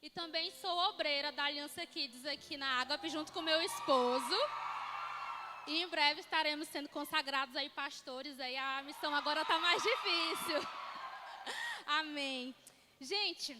E também sou obreira da Aliança Kids aqui na Ágape, junto com meu esposo. E em breve estaremos sendo consagrados aí pastores, aí a missão agora está mais difícil. Amém. Gente,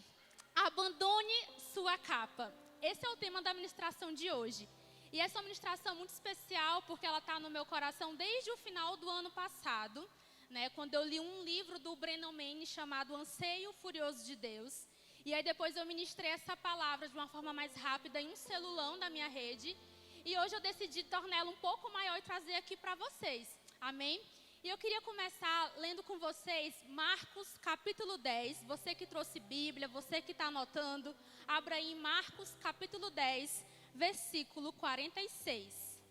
abandone sua capa. Esse é o tema da ministração de hoje. E essa é uma ministração muito especial porque ela está no meu coração desde o final do ano passado, né, quando eu li um livro do Brennan Manning chamado Anseio Furioso de Deus. E aí depois eu ministrei essa palavra de uma forma mais rápida em um celulão da minha rede. E hoje eu decidi torná-la um pouco maior e trazer aqui para vocês. Amém? E eu queria começar lendo com vocês Marcos capítulo 10. Você que trouxe Bíblia, você que está anotando, abra aí em Marcos capítulo 10, versículo 46.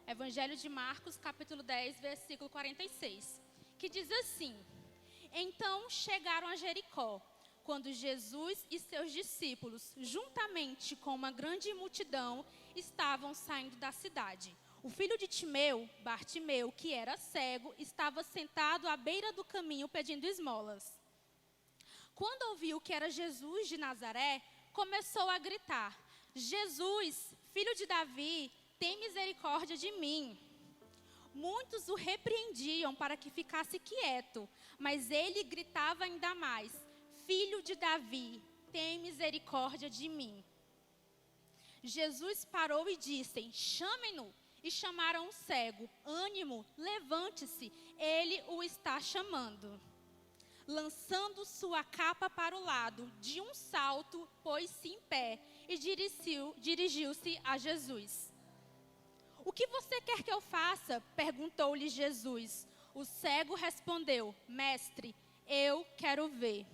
Evangelho de Marcos capítulo 10, versículo 46. Que diz assim: Então chegaram a Jericó, quando Jesus e seus discípulos, juntamente com uma grande multidão, estavam saindo da cidade. O filho de Timeu, Bartimeu, que era cego, estava sentado à beira do caminho pedindo esmolas. Quando ouviu que era Jesus de Nazaré, começou a gritar: Jesus, filho de Davi, tem misericórdia de mim. Muitos o repreendiam para que ficasse quieto, mas ele gritava ainda mais: Filho de Davi, tem misericórdia de mim. Jesus parou e disse: Chamem-no. E chamaram o cego. Ânimo, levante-se, ele o está chamando. Lançando sua capa para o lado, de um salto, pôs-se em pé e dirigiu-se a Jesus. O que você quer que eu faça? Perguntou-lhe Jesus. O cego respondeu: Mestre, eu quero ver.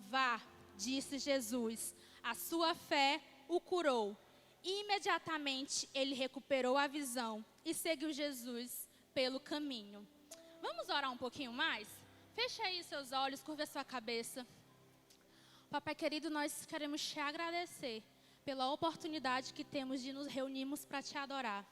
Vá, disse Jesus, a sua fé o curou. Imediatamente ele recuperou a visão e seguiu Jesus pelo caminho. Vamos orar um pouquinho mais? Feche aí seus olhos, curva a sua cabeça. Papai querido, nós queremos te agradecer pela oportunidade que temos de nos reunirmos para te adorar.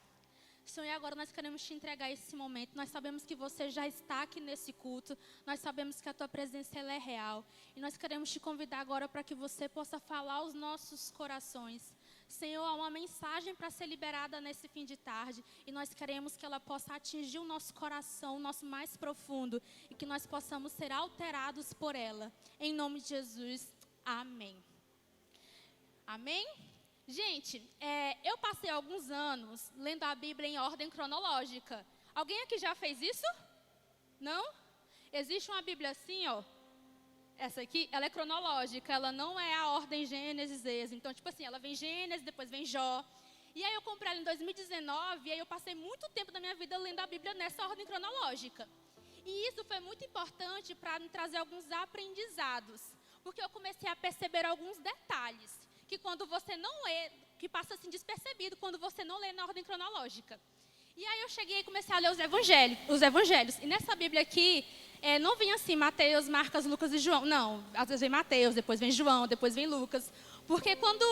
Senhor, e agora nós queremos te entregar esse momento. Nós sabemos que você já está aqui nesse culto. Nós sabemos que a tua presença ela é real. E nós queremos te convidar agora para que você possa falar aos nossos corações. Senhor, há uma mensagem para ser liberada nesse fim de tarde. E nós queremos que ela possa atingir o nosso coração, o nosso mais profundo. E que nós possamos ser alterados por ela. Em nome de Jesus, amém. Amém? Gente, eu passei alguns anos lendo a Bíblia em ordem cronológica. Alguém aqui já fez isso? Não? Existe uma Bíblia assim, ó. Essa aqui, ela é cronológica, ela não é a ordem Gênesis, Êxodo. Então, tipo assim, ela vem Gênesis, depois vem Jó. E aí eu comprei ela em 2019, e aí eu passei muito tempo da minha vida lendo a Bíblia nessa ordem cronológica. E isso foi muito importante para me trazer alguns aprendizados. Porque eu comecei a perceber alguns detalhes que quando você não lê, que passa assim despercebido quando você não lê na ordem cronológica. E aí eu cheguei e comecei a ler os evangelhos. E nessa Bíblia aqui, não vem assim, Mateus, Marcos, Lucas e João. Não, às vezes vem Mateus, depois vem João, depois vem Lucas. Porque quando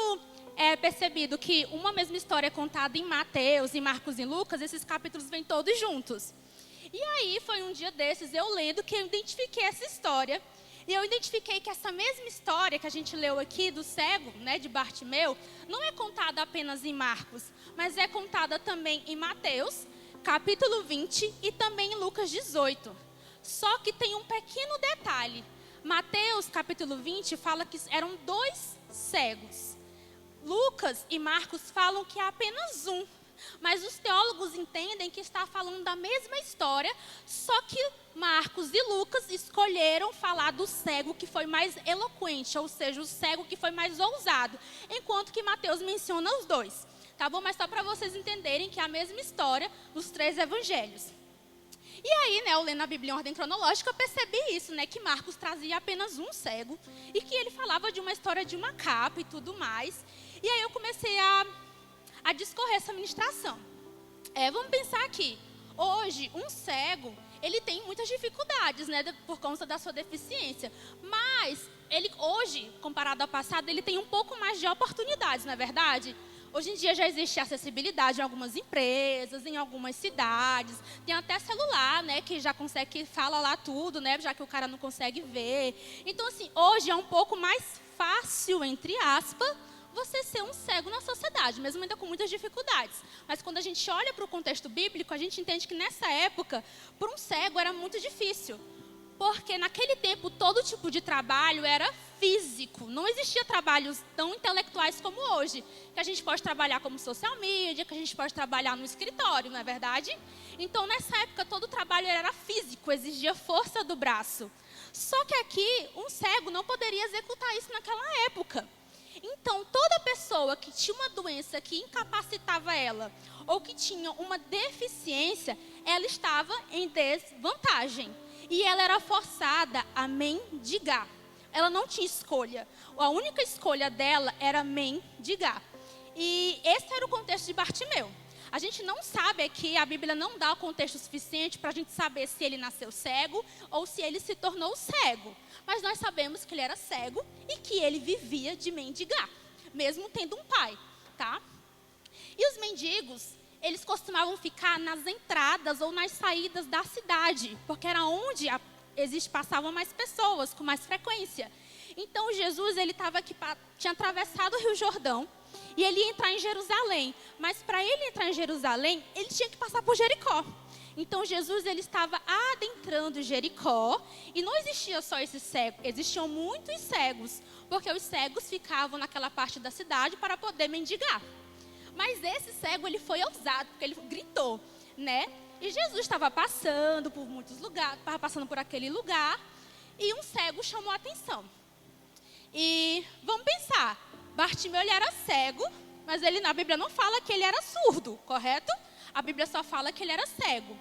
é percebido que uma mesma história é contada em Mateus, em Marcos e em Lucas, esses capítulos vêm todos juntos. E aí foi um dia desses, eu lendo, que eu identifiquei essa história. E eu identifiquei que essa mesma história que a gente leu aqui do cego, né, de Bartimeu, não é contada apenas em Marcos, mas é contada também em Mateus, capítulo 20 e também em Lucas 18. Só que tem um pequeno detalhe. Mateus, capítulo 20, fala que eram 2 cegos. Lucas e Marcos falam que é apenas um. Mas os teólogos entendem que está falando da mesma história, só que Marcos e Lucas escolheram falar do cego que foi mais eloquente, ou seja, o cego que foi mais ousado, enquanto que Mateus menciona os 2. Tá bom? Mas só para vocês entenderem que é a mesma história nos 3 evangelhos. E aí, né, eu lendo a Bíblia em ordem cronológica, eu percebi isso, né, que Marcos trazia apenas um cego e que ele falava de uma história de uma capa e tudo mais. E aí eu comecei a discorrer essa ministração. Vamos pensar aqui. Hoje, um cego, ele tem muitas dificuldades, né, por conta da sua deficiência. Mas, ele hoje, comparado ao passado, ele tem um pouco mais de oportunidades, não é verdade? Hoje em dia já existe acessibilidade em algumas empresas, em algumas cidades. Tem até celular, né, que já consegue, que fala lá tudo, né, já que o cara não consegue ver. Então, assim, hoje é um pouco mais fácil, entre aspas, você ser um cego na sociedade, mesmo ainda com muitas dificuldades. Mas quando a gente olha para o contexto bíblico, a gente entende que nessa época, para um cego era muito difícil. Porque naquele tempo, todo tipo de trabalho era físico. Não existia trabalhos tão intelectuais como hoje. Que a gente pode trabalhar como social media, que a gente pode trabalhar no escritório, não é verdade? Então, nessa época, todo trabalho era físico, exigia força do braço. Só que aqui, um cego não poderia executar isso naquela época. Então, toda pessoa que tinha uma doença que incapacitava ela, ou que tinha uma deficiência, ela estava em desvantagem. E ela era forçada a mendigar. Ela não tinha escolha. A única escolha dela era mendigar. E esse era o contexto de Bartimeu. A gente não sabe aqui, a Bíblia não dá o contexto suficiente para a gente saber se ele nasceu cego ou se ele se tornou cego. Mas nós sabemos que ele era cego e que ele vivia de mendigar, mesmo tendo um pai, tá? E os mendigos, eles costumavam ficar nas entradas ou nas saídas da cidade, porque era onde passavam mais pessoas, com mais frequência. Então, Jesus, ele tinha atravessado o Rio Jordão e ele ia entrar em Jerusalém. Mas para ele entrar em Jerusalém, ele tinha que passar por Jericó. Então, Jesus, ele estava adentrando Jericó e não existia só esse cego, existiam muitos cegos, porque os cegos ficavam naquela parte da cidade para poder mendigar. Mas esse cego, ele foi ousado, porque ele gritou, né? E Jesus estava passando por muitos lugares, estava passando por aquele lugar, e um cego chamou a atenção. E vamos pensar, Bartimeu, ele era cego, mas a Bíblia não fala que ele era surdo, correto? A Bíblia só fala que ele era cego.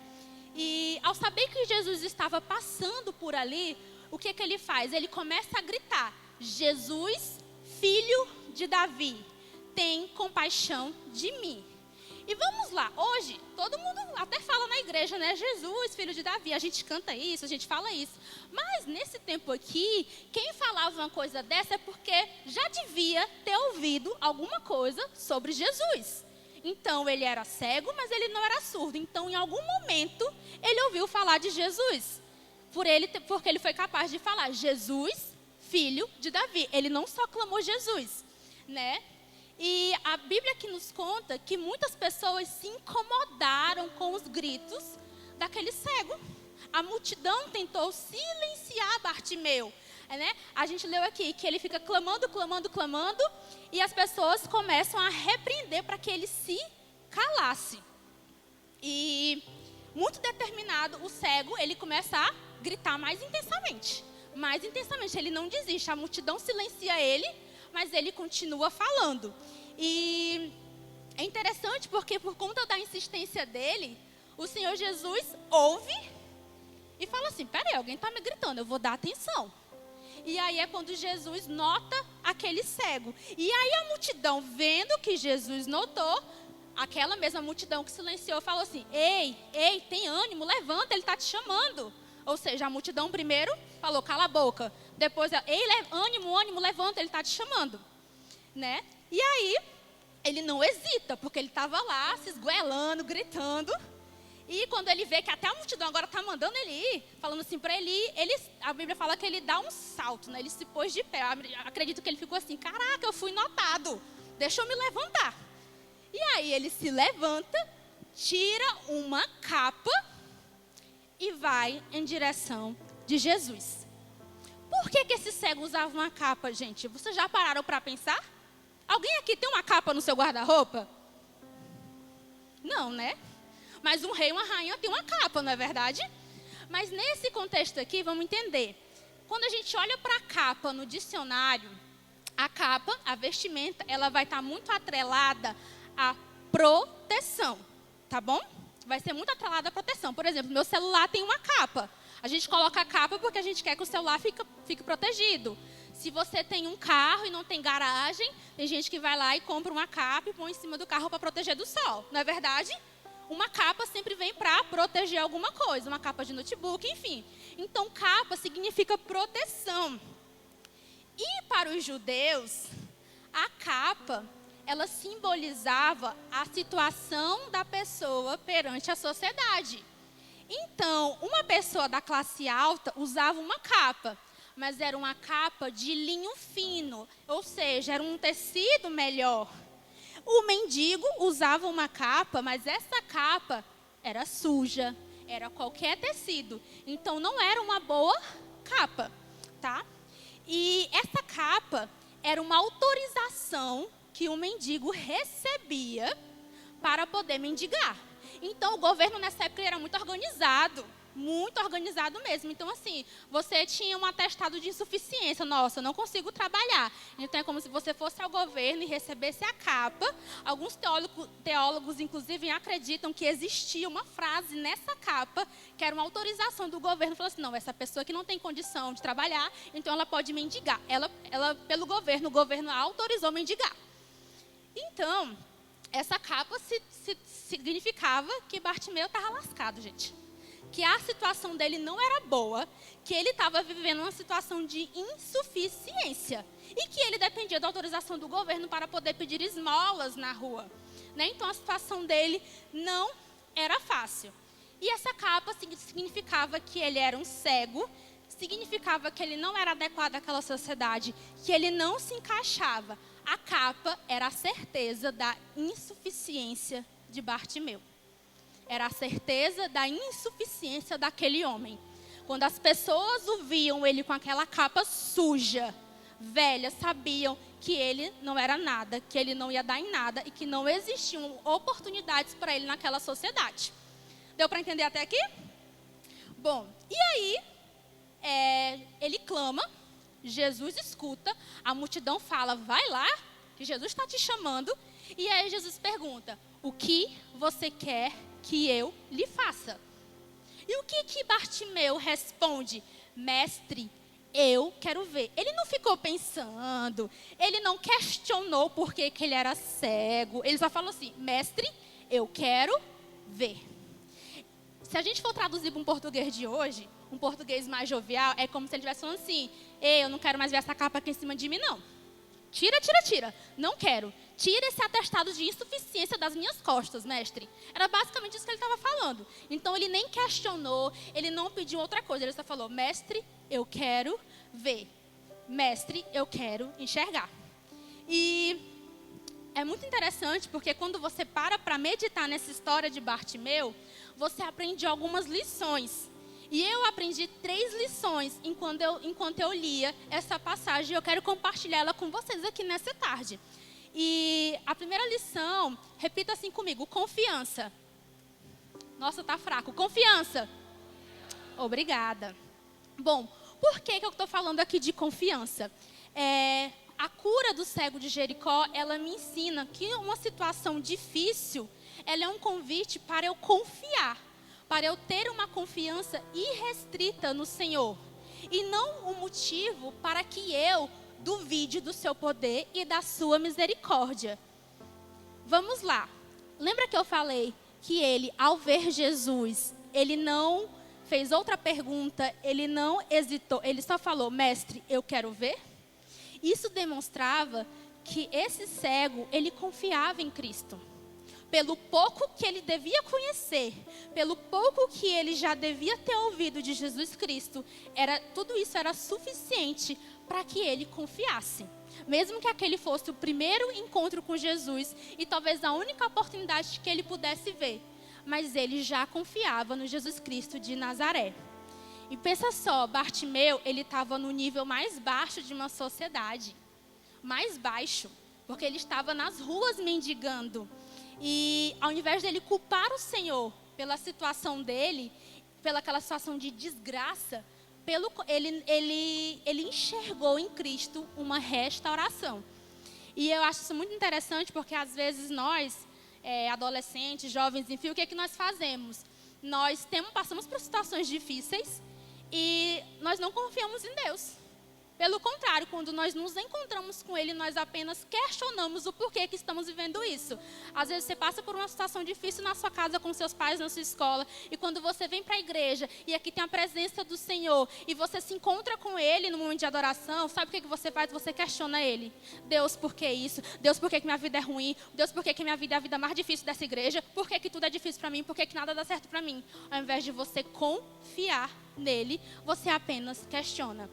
E ao saber que Jesus estava passando por ali, o que ele faz? Ele começa a gritar, Jesus, filho de Davi, tem compaixão de mim. E vamos lá, hoje, todo mundo até fala na igreja, né? Jesus, filho de Davi, a gente canta isso, a gente fala isso. Mas nesse tempo aqui, quem falava uma coisa dessa é porque já devia ter ouvido alguma coisa sobre Jesus. Então, ele era cego, mas ele não era surdo. Então, em algum momento, ele ouviu falar de Jesus. Porque ele foi capaz de falar, Jesus, filho de Davi. Ele não só clamou Jesus, né? E a Bíblia que nos conta que muitas pessoas se incomodaram com os gritos daquele cego. A multidão tentou silenciar Bartimeu, né? A gente leu aqui que ele fica clamando, clamando, clamando, e as pessoas começam a repreender para que ele se calasse. E muito determinado, o cego, ele começa a gritar mais intensamente. Mais intensamente, ele não desiste, a multidão silencia ele, mas ele continua falando. E é interessante porque por conta da insistência dele, o Senhor Jesus ouve e fala assim, peraí, alguém está me gritando, eu vou dar atenção. E aí é quando Jesus nota aquele cego. E aí a multidão, vendo que Jesus notou, aquela mesma multidão que silenciou, falou assim, ei, tem ânimo, levanta, ele está te chamando. Ou seja, a multidão primeiro falou, cala a boca. Depois, ânimo, levanta, ele está te chamando. Né? E aí, ele não hesita, porque ele estava lá, se esgoelando, gritando. E quando ele vê que até a multidão agora está mandando ele ir, falando assim para ele ir, a Bíblia fala que ele dá um salto, né? Ele se pôs de pé. Eu acredito que ele ficou assim, caraca, eu fui notado, deixa eu me levantar. E aí ele se levanta, tira uma capa e vai em direção de Jesus. Por que esse cego usava uma capa, gente? Vocês já pararam para pensar? Alguém aqui tem uma capa no seu guarda-roupa? Não, né? Mas um rei e uma rainha tem uma capa, não é verdade? Mas nesse contexto aqui, vamos entender. Quando a gente olha para a capa no dicionário, a capa, a vestimenta, ela vai estar muito atrelada à proteção, tá bom? Vai ser muito atrelada à proteção. Por exemplo, meu celular tem uma capa. A gente coloca a capa porque a gente quer que o celular fique protegido. Se você tem um carro e não tem garagem, tem gente que vai lá e compra uma capa e põe em cima do carro para proteger do sol. Não é verdade? Uma capa sempre vem para proteger alguma coisa. Uma capa de notebook, enfim. Então, capa significa proteção. E para os judeus, a capa ela simbolizava a situação da pessoa perante a sociedade. Então, uma pessoa da classe alta usava uma capa, mas era uma capa de linho fino, ou seja, era um tecido melhor. O mendigo usava uma capa, mas essa capa era suja, era qualquer tecido. Então, não era uma boa capa, tá? E essa capa era uma autorização que o mendigo recebia para poder mendigar. Então, o governo nessa época era muito organizado mesmo. Então, assim, você tinha um atestado de insuficiência. Nossa, eu não consigo trabalhar. Então, é como se você fosse ao governo e recebesse a capa. Alguns teólogos, inclusive, acreditam que existia uma frase nessa capa, que era uma autorização do governo, falando assim, não, essa pessoa que não tem condição de trabalhar, então ela pode mendigar. Ela pelo governo, o governo a autorizou mendigar. Então, essa capa significava que Bartimeu estava lascado, gente. Que a situação dele não era boa, que ele estava vivendo uma situação de insuficiência e que ele dependia da autorização do governo para poder pedir esmolas na rua, né? Então, a situação dele não era fácil. E essa capa significava que ele era um cego, significava que ele não era adequado àquela sociedade, que ele não se encaixava. A capa era a certeza da insuficiência de Bartimeu. Era a certeza da insuficiência daquele homem. Quando as pessoas o viam ele com aquela capa suja, velha, sabiam que ele não era nada, que ele não ia dar em nada e que não existiam oportunidades para ele naquela sociedade. Deu para entender até aqui? Bom, e aí ele clama, Jesus escuta, a multidão fala, vai lá, que Jesus está te chamando. E aí Jesus pergunta, o que você quer que eu lhe faça? E o que Bartimeu responde? Mestre, eu quero ver. Ele não ficou pensando, ele não questionou por que ele era cego. Ele só falou assim, mestre, eu quero ver. Se a gente for traduzir para um português de hoje, um português mais jovial, é como se ele estivesse falando assim, ei, eu não quero mais ver essa capa aqui em cima de mim, não. Tira, tira, tira. Não quero. Tira esse atestado de insuficiência das minhas costas, mestre. Era basicamente isso que ele estava falando. Então, ele nem questionou, ele não pediu outra coisa. Ele só falou, mestre, eu quero ver. Mestre, eu quero enxergar. E é muito interessante, porque quando você para meditar nessa história de Bartimeu, você aprende algumas lições. E eu aprendi 3 lições enquanto eu lia essa passagem. E eu quero compartilhar ela com vocês aqui nessa tarde. E a primeira lição, repita assim comigo, confiança. Nossa, tá fraco. Confiança. Obrigada. Bom, por que eu estou falando aqui de confiança? A cura do cego de Jericó, ela me ensina que uma situação difícil, ela é um convite para eu confiar. Para eu ter uma confiança irrestrita no Senhor. E não um motivo para que eu duvide do seu poder e da sua misericórdia. Vamos lá. Lembra que eu falei que ele, ao ver Jesus, ele não fez outra pergunta, ele não hesitou, ele só falou, mestre, eu quero ver? Isso demonstrava que esse cego, ele confiava em Cristo. Pelo pouco que ele devia conhecer, pelo pouco que ele já devia ter ouvido de Jesus Cristo, tudo isso era suficiente para que ele confiasse. Mesmo que aquele fosse o primeiro encontro com Jesus e talvez a única oportunidade que ele pudesse ver, mas ele já confiava no Jesus Cristo de Nazaré. E pensa só, Bartimeu, ele estava no nível mais baixo de uma sociedade, mais baixo, porque ele estava nas ruas mendigando. E ao invés dele culpar o Senhor pela situação dele, pela aquela situação de desgraça, ele enxergou em Cristo uma restauração. E eu acho isso muito interessante porque às vezes nós, adolescentes, jovens, enfim, o que é que nós fazemos? Nós passamos por situações difíceis e nós não confiamos em Deus. Pelo contrário, quando nós nos encontramos com Ele, nós apenas questionamos o porquê que estamos vivendo isso. Às vezes você passa por uma situação difícil na sua casa, com seus pais, na sua escola, e quando você vem para a igreja, e aqui tem a presença do Senhor, e você se encontra com Ele no momento de adoração, sabe o que você faz? Você questiona Ele. Deus, por que isso? Deus, por que minha vida é ruim? Deus, por que minha vida é a vida mais difícil dessa igreja? Por que tudo é difícil para mim? Por que nada dá certo para mim? Ao invés de você confiar nele, você apenas questiona.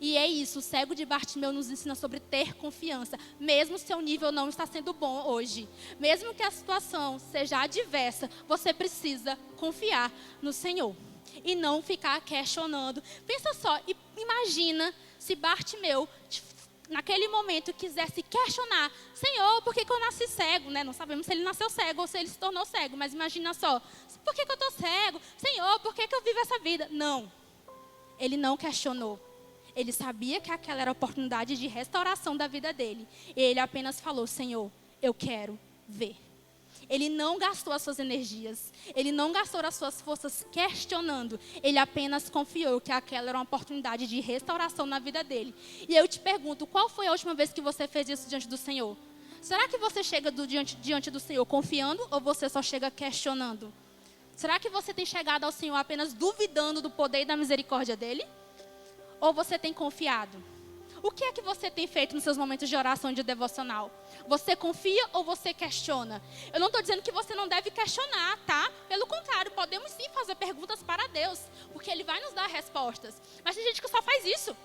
E é isso, o cego de Bartimeu nos ensina sobre ter confiança, mesmo se seu nível não está sendo bom hoje. Mesmo que a situação seja adversa, você precisa confiar no Senhor e não ficar questionando. Pensa só, imagina se Bartimeu, naquele momento, quisesse questionar: Senhor, por que eu nasci cego? Né? Não sabemos se ele nasceu cego ou se ele se tornou cego, mas imagina só, por que eu estou cego? Senhor, por que eu vivo essa vida? Não, ele não questionou. Ele sabia que aquela era a oportunidade de restauração da vida dele. E ele apenas falou: Senhor, eu quero ver. Ele não gastou as suas energias. Ele não gastou as suas forças questionando. Ele apenas confiou que aquela era uma oportunidade de restauração na vida dele. E eu te pergunto, qual foi a última vez que você fez isso diante do Senhor? Será que você chega diante do Senhor confiando ou você só chega questionando? Será que você tem chegado ao Senhor apenas duvidando do poder e da misericórdia dele? Ou você tem confiado? O que é que você tem feito nos seus momentos de oração e de devocional? Você confia ou você questiona? Eu não estou dizendo que você não deve questionar, tá? Pelo contrário, podemos sim fazer perguntas para Deus, porque Ele vai nos dar respostas. Mas tem gente que só faz isso.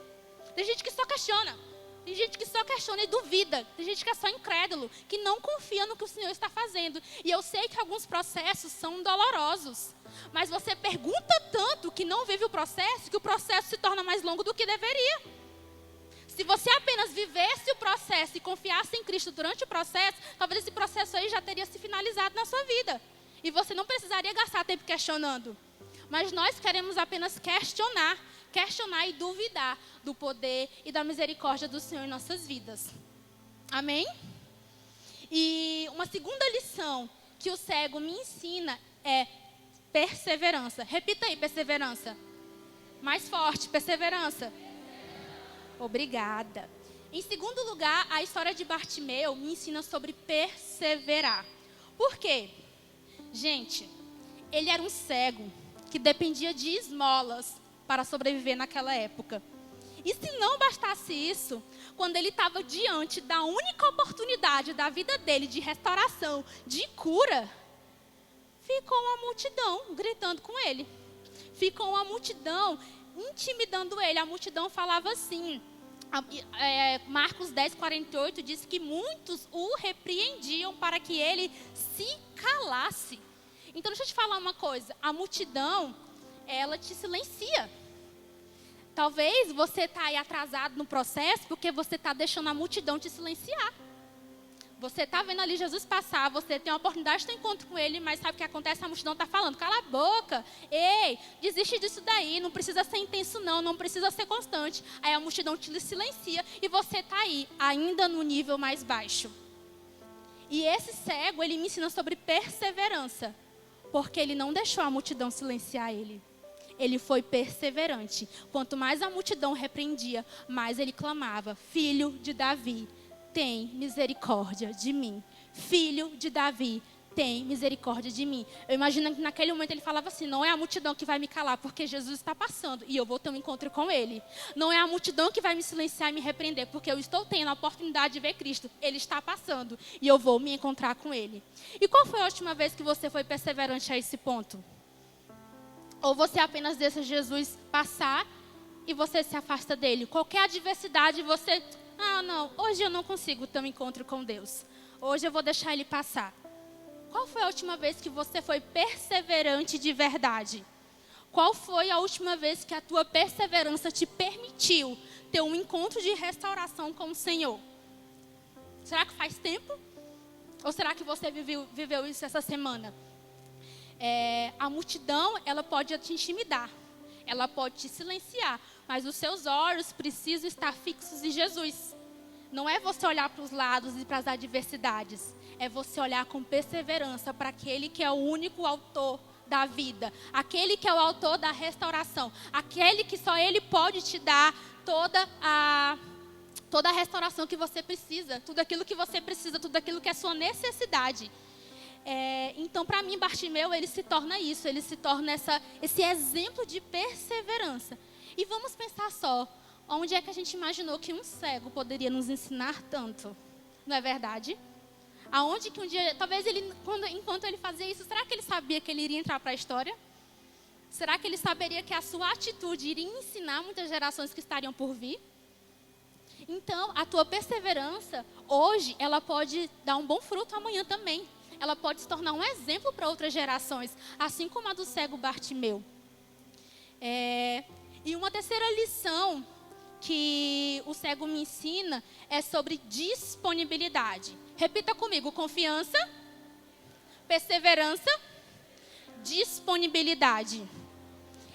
Tem gente que só questiona. Tem gente que só questiona e duvida. Tem gente que é só incrédulo, que não confia no que o Senhor está fazendo. E eu sei que alguns processos são dolorosos. Mas você pergunta tanto que não vive o processo, que o processo se torna mais longo do que deveria. Se você apenas vivesse o processo e confiasse em Cristo durante o processo, talvez esse processo aí já teria se finalizado na sua vida. E você não precisaria gastar tempo questionando. Mas nós queremos apenas questionar e duvidar do poder e da misericórdia do Senhor em nossas vidas. Amém? E uma segunda lição que o cego me ensina é perseverança. Repita aí, perseverança. Mais forte, perseverança. Obrigada. Em segundo lugar, a história de Bartimeu me ensina sobre perseverar. Por quê? Gente, ele era um cego que dependia de esmolas para sobreviver naquela época. E se não bastasse isso, quando ele estava diante da única oportunidade da vida dele de restauração, de cura, ficou uma multidão gritando com ele. Ficou uma multidão intimidando ele. A multidão falava assim, Marcos 10:48 diz que muitos o repreendiam para que ele se calasse. Então deixa eu te falar uma coisa, a multidão, ela te silencia. Talvez você está aí atrasado no processo porque você está deixando a multidão te silenciar. Você está vendo ali Jesus passar, você tem a oportunidade de ter um encontro com ele, mas sabe o que acontece? A multidão está falando: cala a boca, ei, desiste disso daí, não precisa ser intenso não precisa ser constante. Aí a multidão te silencia e você está aí, ainda no nível mais baixo. E esse cego, ele me ensina sobre perseverança, porque ele não deixou a multidão silenciar ele. Ele foi perseverante. Quanto mais a multidão repreendia, mais ele clamava: Filho de Davi, tem misericórdia de mim. Filho de Davi, tem misericórdia de mim. Eu imagino que naquele momento ele falava assim: não é a multidão que vai me calar, porque Jesus está passando e eu vou ter um encontro com ele. Não é a multidão que vai me silenciar e me repreender, porque eu estou tendo a oportunidade de ver Cristo. Ele está passando e eu vou me encontrar com ele. E qual foi a última vez que você foi perseverante a esse ponto? Ou você apenas deixa Jesus passar e você se afasta dele? Qualquer adversidade você... não, hoje eu não consigo ter um encontro com Deus. Hoje eu vou deixar ele passar. Qual foi a última vez que você foi perseverante de verdade? Qual foi a última vez que a tua perseverança te permitiu ter um encontro de restauração com o Senhor? Será que faz tempo? Ou será que você viveu isso essa semana? A multidão, ela pode te intimidar, ela pode te silenciar, mas os seus olhos precisam estar fixos em Jesus. Não é você olhar para os lados e para as adversidades, é você olhar com perseverança para aquele que é o único autor da vida, aquele que é o autor da restauração, aquele que só ele pode te dar toda a restauração que você precisa, tudo aquilo que você precisa, tudo aquilo que é sua necessidade. Então, para mim, Bartimeu, ele se torna isso, ele se torna esse exemplo de perseverança. E vamos pensar só, onde é que a gente imaginou que um cego poderia nos ensinar tanto? Não é verdade? Aonde que um dia, talvez ele, enquanto ele fazia isso, será que ele sabia que ele iria entrar para a história? Será que ele saberia que a sua atitude iria ensinar muitas gerações que estariam por vir? Então, a tua perseverança, hoje, ela pode dar um bom fruto amanhã também. Ela pode se tornar um exemplo para outras gerações, assim como a do cego Bartimeu. E uma terceira lição que o cego me ensina é sobre disponibilidade. Repita comigo: confiança, perseverança, disponibilidade.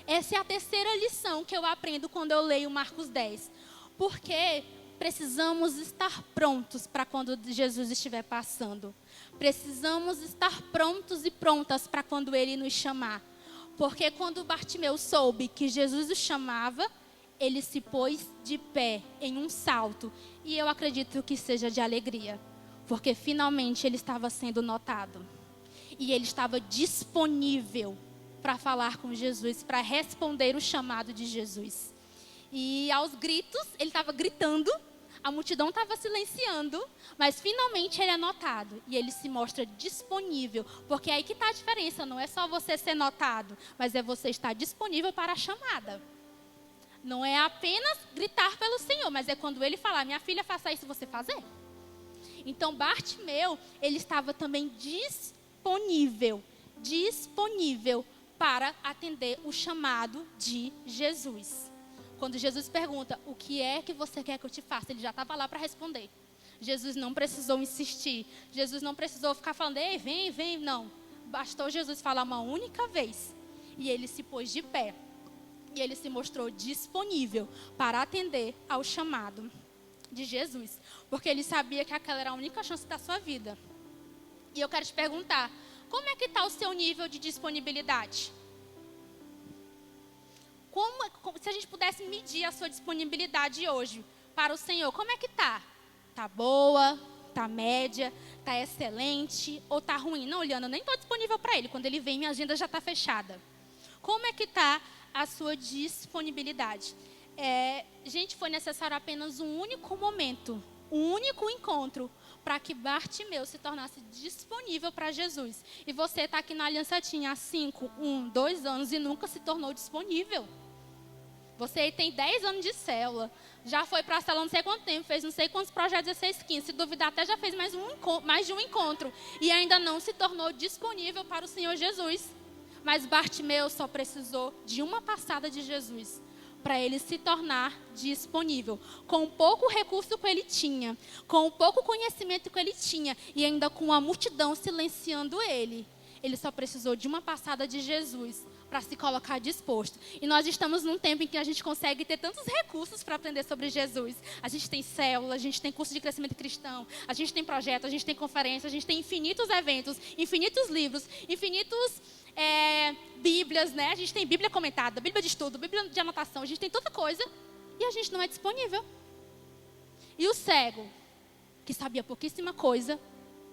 Essa é a terceira lição que eu aprendo quando eu leio Marcos 10. Porque precisamos estar prontos para quando Jesus estiver passando. Precisamos estar prontos e prontas para quando Ele nos chamar. Porque quando Bartimeu soube que Jesus o chamava, ele se pôs de pé em um salto. E eu acredito que seja de alegria. Porque finalmente ele estava sendo notado. E ele estava disponível para falar com Jesus, para responder o chamado de Jesus. E aos gritos, ele estava gritando, a multidão estava silenciando, mas finalmente ele é notado e ele se mostra disponível, porque é aí que está a diferença, não é só você ser notado, mas é você estar disponível para a chamada. Não é apenas gritar pelo Senhor, mas é quando ele falar: minha filha, faça isso, você fazer. Então Bartimeu, ele estava também disponível para atender o chamado de Jesus. Quando Jesus pergunta: o que é que você quer que eu te faça? Ele já estava lá para responder. Jesus não precisou insistir. Jesus não precisou ficar falando: ei, vem, não. Bastou Jesus falar uma única vez. E ele se pôs de pé. E ele se mostrou disponível para atender ao chamado de Jesus. Porque ele sabia que aquela era a única chance da sua vida. E eu quero te perguntar: como é que está o seu nível de disponibilidade? Se a gente pudesse medir a sua disponibilidade hoje para o Senhor, como é que está? Está boa? Está média? Está excelente? Ou está ruim? Não, Liana, eu nem estou disponível para Ele. Quando Ele vem, minha agenda já está fechada. Como é que está a sua disponibilidade? Gente, foi necessário apenas um único momento, um único encontro, para que Bartimeu se tornasse disponível para Jesus. E você está aqui na Aliança Tinha há 5, 1, 2 anos e nunca se tornou disponível. Você tem 10 anos de célula, já foi para a célula não sei quanto tempo, fez não sei quantos projetos 16, 15, se duvidar até já fez mais de um encontro. E ainda não se tornou disponível para o Senhor Jesus. Mas Bartimeu só precisou de uma passada de Jesus para ele se tornar disponível. Com o pouco recurso que ele tinha, com o pouco conhecimento que ele tinha, e ainda com a multidão silenciando ele. Ele só precisou de uma passada de Jesus para se colocar disposto. E nós estamos num tempo em que a gente consegue ter tantos recursos para aprender sobre Jesus. A gente tem célula, a gente tem curso de crescimento cristão, a gente tem projeto, a gente tem conferência, a gente tem infinitos eventos, infinitos livros, infinitos bíblias, né? A gente tem Bíblia comentada, Bíblia de estudo, Bíblia de anotação, a gente tem tanta coisa e a gente não é disponível. E o cego, que sabia pouquíssima coisa,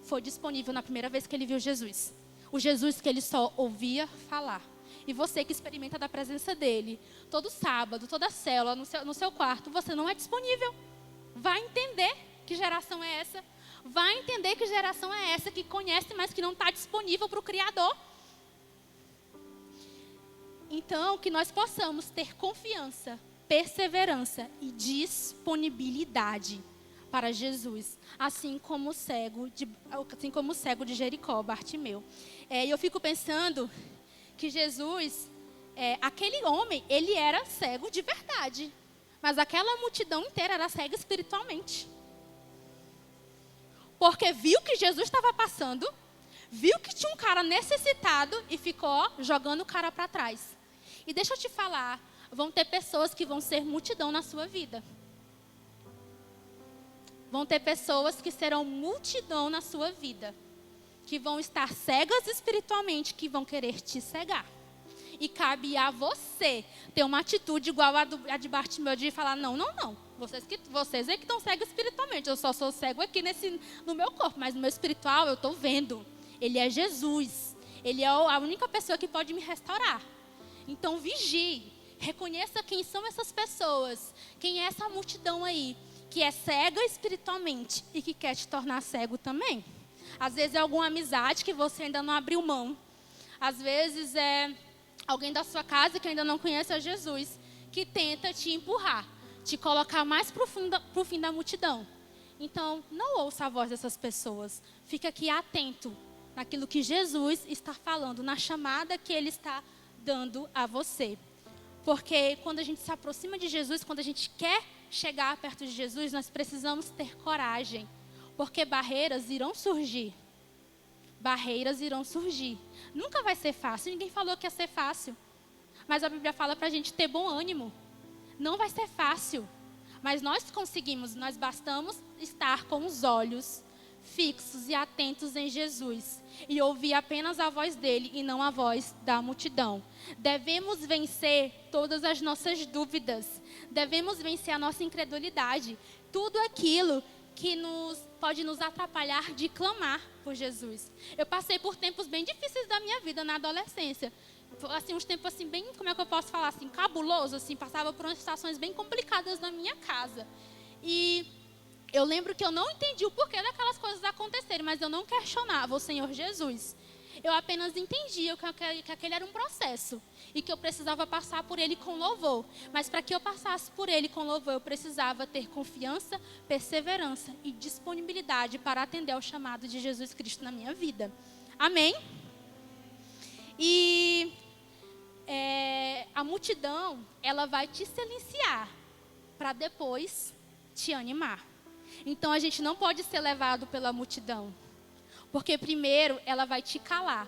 foi disponível na primeira vez que ele viu Jesus. O Jesus que ele só ouvia falar. E você que experimenta da presença dele, todo sábado, toda célula, no seu quarto, você não é disponível. Vai entender que geração é essa. Vai entender que geração é essa que conhece, mas que não está disponível para o Criador. Então, que nós possamos ter confiança, perseverança e disponibilidade para Jesus, assim como o cego de Jericó, Bartimeu. E eu fico pensando que Jesus, aquele homem, ele era cego de verdade, mas aquela multidão inteira era cega espiritualmente. Porque viu que Jesus estava passando, viu que tinha um cara necessitado e ficou jogando o cara para trás. E deixa eu te falar, vão ter pessoas que vão ser multidão na sua vida. Vão ter pessoas que serão multidão na sua vida. que vão estar cegas espiritualmente, que vão querer te cegar. E cabe a você ter uma atitude igual a de Bartimeu, de falar, não. Vocês é que estão cegos espiritualmente. Eu só sou cego aqui no meu corpo, mas no meu espiritual eu estou vendo. Ele é Jesus. Ele é a única pessoa que pode me restaurar. Então vigie. Reconheça quem são essas pessoas. Quem é essa multidão aí, que é cega espiritualmente e que quer te tornar cego também. Às vezes é alguma amizade que você ainda não abriu mão. Às vezes é alguém da sua casa que ainda não conhece a Jesus, que tenta te empurrar, te colocar mais para o fim da multidão. Então, não ouça a voz dessas pessoas. Fique aqui atento naquilo que Jesus está falando, na chamada que Ele está dando a você. Porque quando a gente se aproxima de Jesus, quando a gente quer chegar perto de Jesus, nós precisamos ter coragem. Porque barreiras irão surgir. Barreiras irão surgir. Nunca vai ser fácil. Ninguém falou que ia ser fácil. Mas a Bíblia fala para a gente ter bom ânimo. Não vai ser fácil. Mas nós conseguimos. Nós bastamos estar com os olhos fixos e atentos em Jesus. E ouvir apenas a voz dele e não a voz da multidão. Devemos vencer todas as nossas dúvidas. Devemos vencer a nossa incredulidade. Tudo aquilo que pode nos atrapalhar de clamar por Jesus. Eu passei por tempos bem difíceis da minha vida na adolescência. Assim, uns tempos assim, bem, como é que eu posso falar assim, cabuloso, assim, passava por umas situações bem complicadas na minha casa. E eu lembro que eu não entendi o porquê daquelas coisas acontecerem, mas eu não questionava o Senhor Jesus. Eu apenas entendia que aquele era um processo e que eu precisava passar por ele com louvor. Mas para que eu passasse por ele com louvor, eu precisava ter confiança, perseverança e disponibilidade para atender ao chamado de Jesus Cristo na minha vida. Amém? E a multidão, ela vai te silenciar para depois te animar. Então a gente não pode ser levado pela multidão. Porque primeiro ela vai te calar.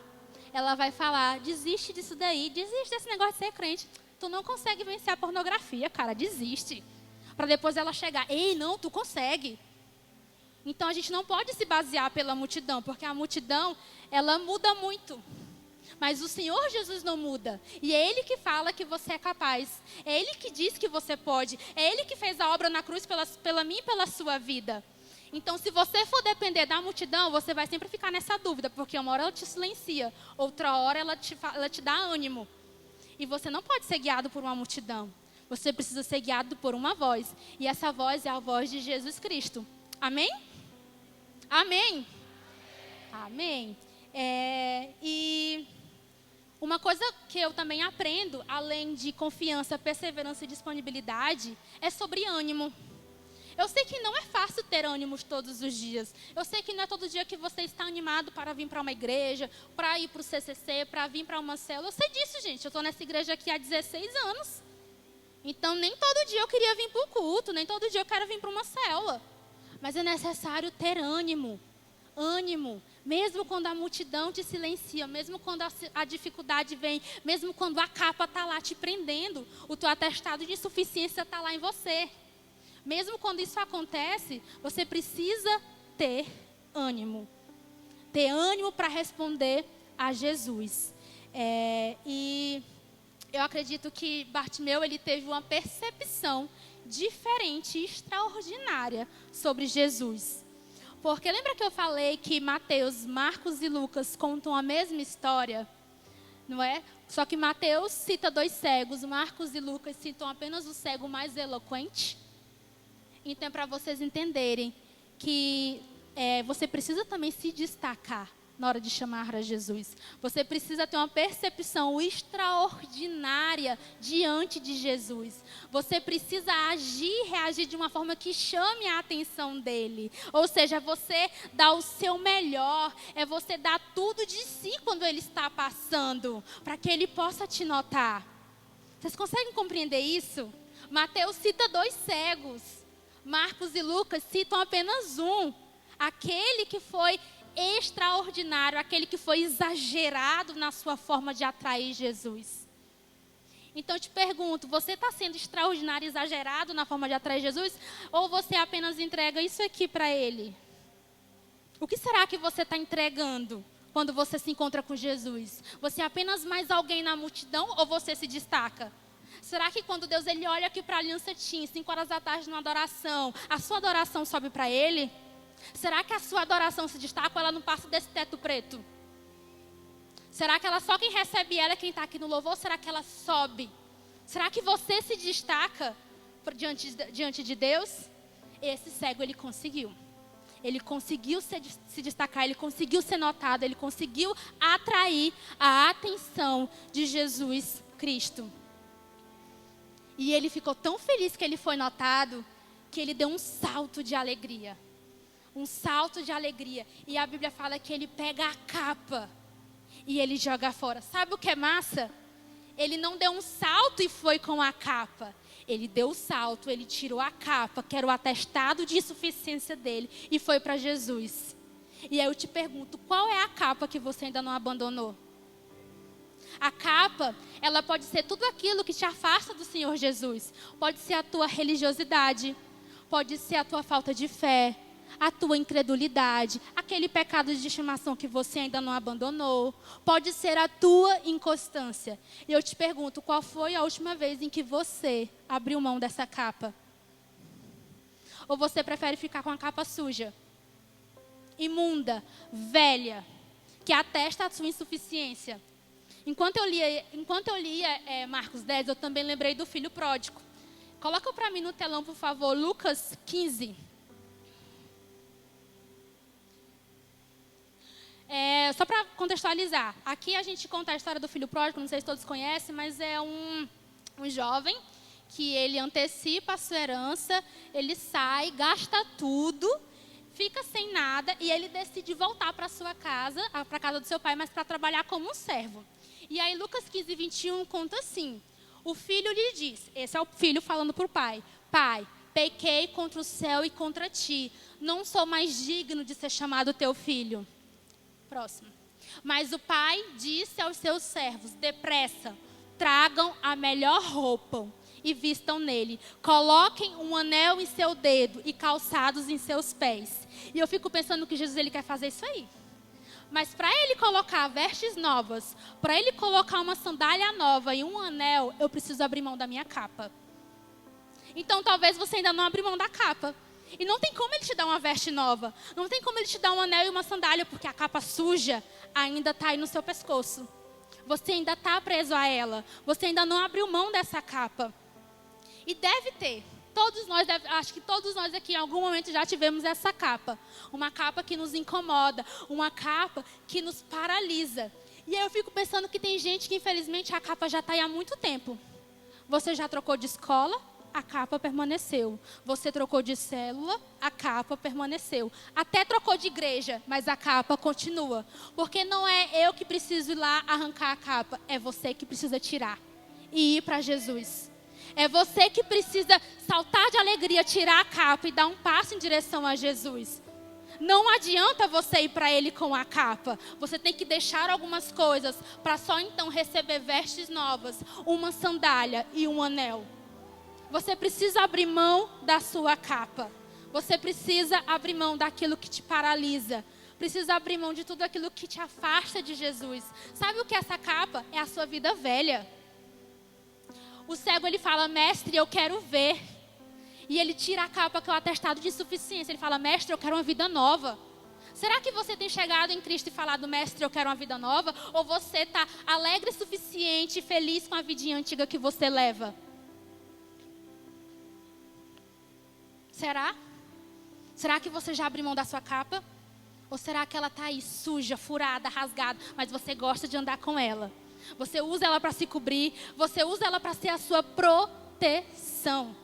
Ela vai falar, desiste disso daí, desiste desse negócio de ser crente. Tu não consegue vencer a pornografia, cara, desiste. Para depois ela chegar, ei, não, tu consegue. Então a gente não pode se basear pela multidão, porque a multidão, ela muda muito. Mas o Senhor Jesus não muda. E é Ele que fala que você é capaz. É Ele que diz que você pode. É Ele que fez a obra na cruz pela minha e pela sua vida. Então, se você for depender da multidão, você vai sempre ficar nessa dúvida, porque uma hora ela te silencia, outra hora ela te dá ânimo. E você não pode ser guiado por uma multidão. Você precisa ser guiado por uma voz. E essa voz é a voz de Jesus Cristo. Amém? Amém? Amém. E uma coisa que eu também aprendo, além de confiança, perseverança e disponibilidade, é sobre ânimo. Eu sei que não é fácil ter ânimos todos os dias. Eu sei que não é todo dia que você está animado para vir para uma igreja, para ir para o CCC, para vir para uma célula. Eu sei disso, gente. Eu estou nessa igreja aqui há 16 anos. Então, nem todo dia eu queria vir para o culto, nem todo dia eu quero vir para uma célula. Mas é necessário ter ânimo. Ânimo. Mesmo quando a multidão te silencia, mesmo quando a dificuldade vem, mesmo quando a capa está lá te prendendo, o teu atestado de insuficiência está lá em você. Mesmo quando isso acontece, você precisa ter ânimo. Ter ânimo para responder a Jesus. E eu acredito que Bartimeu, ele teve uma percepção diferente e extraordinária sobre Jesus. Porque lembra que eu falei que Mateus, Marcos e Lucas contam a mesma história? Não é? Só que Mateus cita 2 cegos, Marcos e Lucas citam apenas o cego mais eloquente. Então, é para vocês entenderem que você precisa também se destacar na hora de chamar a Jesus. Você precisa ter uma percepção extraordinária diante de Jesus. Você precisa agir, reagir de uma forma que chame a atenção dele. Ou seja, você dá o seu melhor, é você dar tudo de si quando ele está passando, para que ele possa te notar. Vocês conseguem compreender isso? Mateus cita 2 cegos. Marcos e Lucas citam apenas um. Aquele que foi extraordinário, aquele que foi exagerado na sua forma de atrair Jesus. Então eu te pergunto, você está sendo extraordinário, exagerado na forma de atrair Jesus? Ou você apenas entrega isso aqui para ele? O que será que você está entregando quando você se encontra com Jesus? Você é apenas mais alguém na multidão ou você se destaca? Será que quando Deus ele olha aqui para a Aliança Team, 5 horas da tarde numa adoração, a sua adoração sobe para Ele? Será que a sua adoração se destaca ou ela não passa desse teto preto? Será que ela só quem recebe ela é quem está aqui no louvor? Ou será que ela sobe? Será que você se destaca diante de Deus? Esse cego ele conseguiu. Ele conseguiu se destacar, ele conseguiu ser notado, ele conseguiu atrair a atenção de Jesus Cristo. E ele ficou tão feliz que ele foi notado, que ele deu um salto de alegria. Um salto de alegria. E a Bíblia fala que ele pega a capa e ele joga fora. Sabe o que é massa? Ele não deu um salto e foi com a capa. Ele deu o salto, ele tirou a capa, que era o atestado de insuficiência dele, e foi para Jesus. E aí eu te pergunto, qual é a capa que você ainda não abandonou? A capa, ela pode ser tudo aquilo que te afasta do Senhor Jesus. Pode ser a tua religiosidade, pode ser a tua falta de fé, a tua incredulidade, aquele pecado de estimação que você ainda não abandonou. Pode ser a tua inconstância. E eu te pergunto, qual foi a última vez em que você abriu mão dessa capa? Ou você prefere ficar com a capa suja, imunda, velha, que atesta a sua insuficiência? Enquanto eu lia Marcos 10, eu também lembrei do filho pródigo. Coloca para mim no telão, por favor, Lucas 15. Só para contextualizar, aqui a gente conta a história do filho pródigo, não sei se todos conhecem, mas é um jovem que ele antecipa a sua herança, ele sai, gasta tudo, fica sem nada e ele decide voltar para sua casa, para a casa do seu pai, mas para trabalhar como um servo. E aí Lucas 15, 21 conta assim, o filho lhe diz, esse é o filho falando para o pai, pai, pequei contra o céu e contra ti, não sou mais digno de ser chamado teu filho. Próximo. Mas o pai disse aos seus servos, depressa, tragam a melhor roupa e vistam nele. Coloquem um anel em seu dedo e calçados em seus pés. E eu fico pensando que Jesus ele quer fazer isso aí. Mas para ele colocar vestes novas, para ele colocar uma sandália nova e um anel, eu preciso abrir mão da minha capa. Então talvez você ainda não abriu mão da capa. E não tem como ele te dar uma veste nova. Não tem como ele te dar um anel e uma sandália, porque a capa suja ainda está aí no seu pescoço. Você ainda está preso a ela. Você ainda não abriu mão dessa capa. E deve ter. Acho que todos nós aqui em algum momento já tivemos essa capa. Uma capa que nos incomoda. Uma capa que nos paralisa. E aí eu fico pensando que tem gente que infelizmente a capa já está aí há muito tempo. Você já trocou de escola? A capa permaneceu. Você trocou de célula, a capa permaneceu. Até trocou de igreja, mas a capa continua. Porque não é eu que preciso ir lá arrancar a capa, é você que precisa tirar e ir para Jesus. É você que precisa saltar de alegria, tirar a capa e dar um passo em direção a Jesus. Não adianta você ir para Ele com a capa. Você tem que deixar algumas coisas para só então receber vestes novas, uma sandália e um anel. Você precisa abrir mão da sua capa. Você precisa abrir mão daquilo que te paralisa. Precisa abrir mão de tudo aquilo que te afasta de Jesus. Sabe o que é essa capa? É a sua vida velha. O cego ele fala, mestre, eu quero ver. E ele tira a capa que é o atestado de insuficiência. Ele fala, mestre, eu quero uma vida nova. Será que você tem chegado em Cristo e falado, mestre, eu quero uma vida nova? Ou você está alegre o suficiente e feliz com a vidinha antiga que você leva? Será? Será que você já abriu mão da sua capa? Ou será que ela está aí suja, furada, rasgada, mas você gosta de andar com ela? Você usa ela para se cobrir, você usa ela para ser a sua proteção.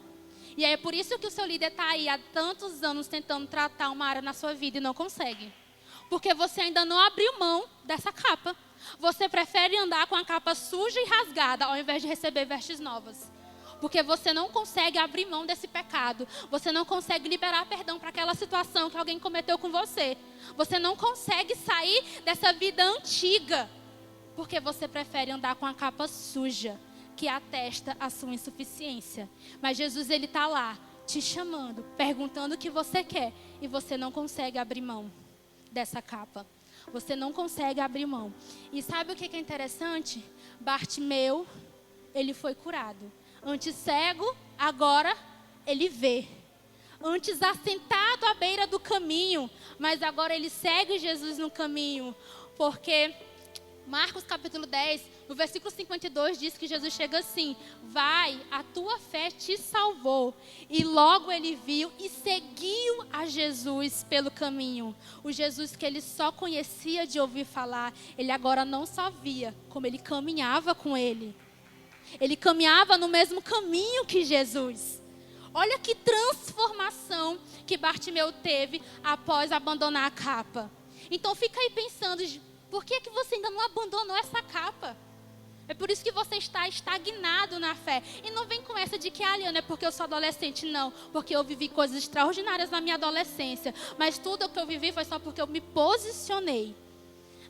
E é por isso que o seu líder está aí há tantos anos tentando tratar uma área na sua vida e não consegue. Porque você ainda não abriu mão dessa capa. Você prefere andar com a capa suja e rasgada ao invés de receber vestes novas. Porque você não consegue abrir mão desse pecado. Você não consegue liberar perdão para aquela situação que alguém cometeu com você. Você não consegue sair dessa vida antiga. Porque você prefere andar com a capa suja, que atesta a sua insuficiência. Mas Jesus, ele está lá, te chamando, perguntando o que você quer. E você não consegue abrir mão dessa capa. Você não consegue abrir mão. E sabe o que é interessante? Bartimeu, ele foi curado. Antes cego, agora ele vê. Antes assentado à beira do caminho, mas agora ele segue Jesus no caminho. Porque Marcos capítulo 10, no versículo 52, diz que Jesus chega assim: vai, a tua fé te salvou. E logo ele viu e seguiu a Jesus pelo caminho. O Jesus que ele só conhecia de ouvir falar, ele agora não só via, como ele caminhava com ele. Ele caminhava no mesmo caminho que Jesus. Olha que transformação que Bartimeu teve após abandonar a capa. Então fica aí pensando, por que você ainda não abandonou essa capa? É por isso que você está estagnado na fé. E não vem com essa de que, Liana, é porque eu sou adolescente. Não, porque eu vivi coisas extraordinárias na minha adolescência. Mas tudo o que eu vivi foi só porque eu me posicionei.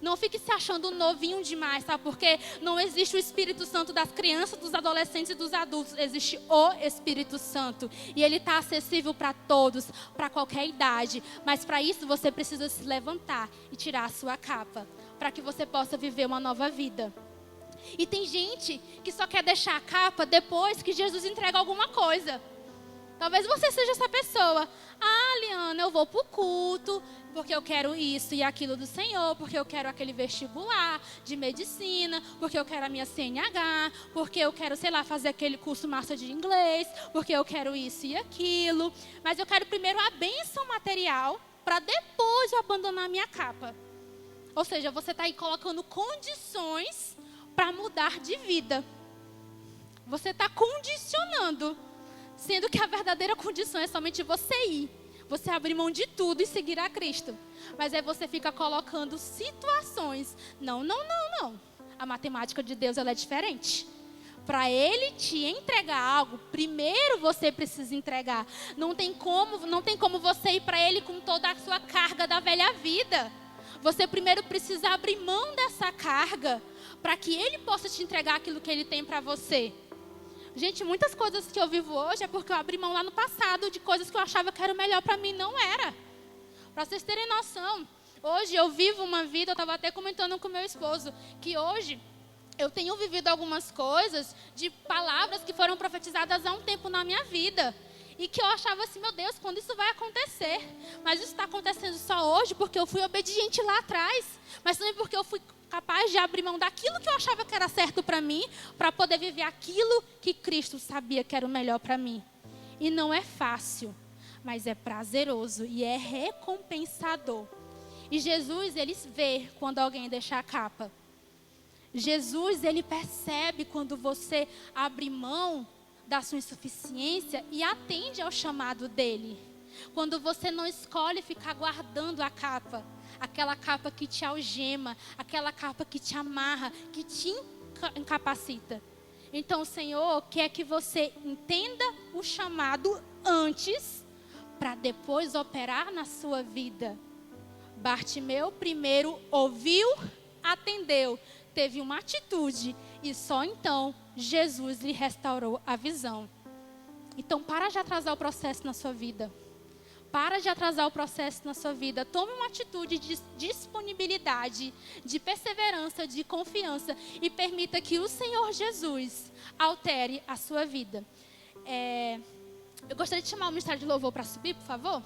Não fique se achando novinho demais, sabe? Porque não existe o Espírito Santo das crianças, dos adolescentes e dos adultos. Existe o Espírito Santo. E ele está acessível para todos, para qualquer idade. Mas para isso você precisa se levantar e tirar a sua capa, para que você possa viver uma nova vida. E tem gente que só quer deixar a capa depois que Jesus entrega alguma coisa. Talvez você seja essa pessoa. Liana, eu vou para o culto porque eu quero isso e aquilo do Senhor, porque eu quero aquele vestibular de medicina, porque eu quero a minha CNH, porque eu quero, fazer aquele curso massa de inglês, porque eu quero isso e aquilo. Mas eu quero primeiro a bênção material para depois eu abandonar a minha capa. Ou seja, você está aí colocando condições para mudar de vida. Você está condicionando, sendo que a verdadeira condição é somente você ir. Você abrir mão de tudo e seguir a Cristo. Mas aí você fica colocando situações. Não. A matemática de Deus ela é diferente. Para Ele te entregar algo, primeiro você precisa entregar. Não tem como você ir para Ele com toda a sua carga da velha vida. Você primeiro precisa abrir mão dessa carga para que Ele possa te entregar aquilo que Ele tem para você. Gente, muitas coisas que eu vivo hoje é porque eu abri mão lá no passado de coisas que eu achava que era o melhor para mim. Não era. Para vocês terem noção, hoje eu vivo uma vida, eu estava até comentando com meu esposo, que hoje eu tenho vivido algumas coisas de palavras que foram profetizadas há um tempo na minha vida. E que eu achava assim, meu Deus, quando isso vai acontecer? Mas isso está acontecendo só hoje porque eu fui obediente lá atrás. Mas também porque eu fui capaz de abrir mão daquilo que eu achava que era certo para mim, para poder viver aquilo que Cristo sabia que era o melhor para mim. E não é fácil, mas é prazeroso e é recompensador. E Jesus, ele vê quando alguém deixa a capa. Jesus, ele percebe quando você abre mão da sua insuficiência e atende ao chamado dele. Quando você não escolhe ficar guardando a capa, aquela capa que te algema, aquela capa que te amarra, que te incapacita. Então o Senhor quer que você entenda o chamado antes, para depois operar na sua vida. Bartimeu primeiro ouviu, atendeu, teve uma atitude e só então Jesus lhe restaurou a visão. Então para de atrasar o processo na sua vida. Para de atrasar o processo na sua vida. Tome uma atitude de disponibilidade, de perseverança, de confiança e permita que o Senhor Jesus altere a sua vida. Eu gostaria de chamar o ministério de louvor para subir, por favor.